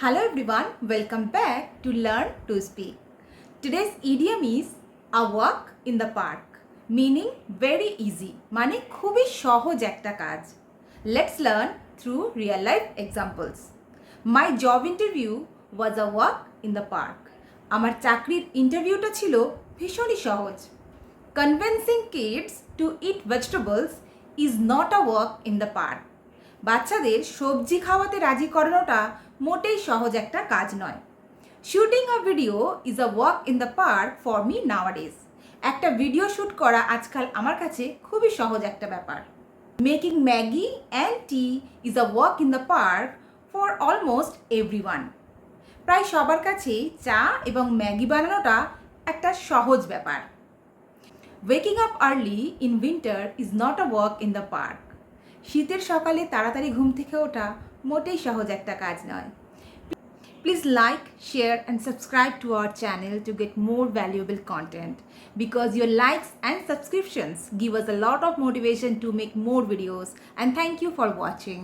Hello everyone, welcome back to Learn to Speak. Today's idiom is a walk in the park, meaning very easy, মানে খুবই সহজ একটা কাজ. Let's learn through real life examples. My job interview was a walk in the park. আমার চাকরির ইন্টারভিউটা ছিল ভীষণই সহজ. Convincing kids to eat vegetables is not a walk in the park. বাচ্চাদের সবজি খাওয়াতে রাজি করানোটা মোটেই সহজ একটা কাজ নয়. Shooting a video is a walk in the park for me নাওয়াডেজ. একটা ভিডিও শ্যুট করা আজকাল আমার কাছে খুবই সহজ একটা ব্যাপার. Making Maggi and T is a walk in the park for almost everyone. প্রায় সবার কাছেই চা এবং ম্যাগি বানানোটা একটা সহজ ব্যাপার. Waking up early in winter is not a walk in the park. শীতের সকালে তাড়াতাড়ি ঘুম থেকে ওঠা মোটেই সহজ একটা কাজ নয়. Please like, share and subscribe to our channel to get more valuable content because your likes and subscriptions give us a lot of motivation to make more videos, and thank you for watching.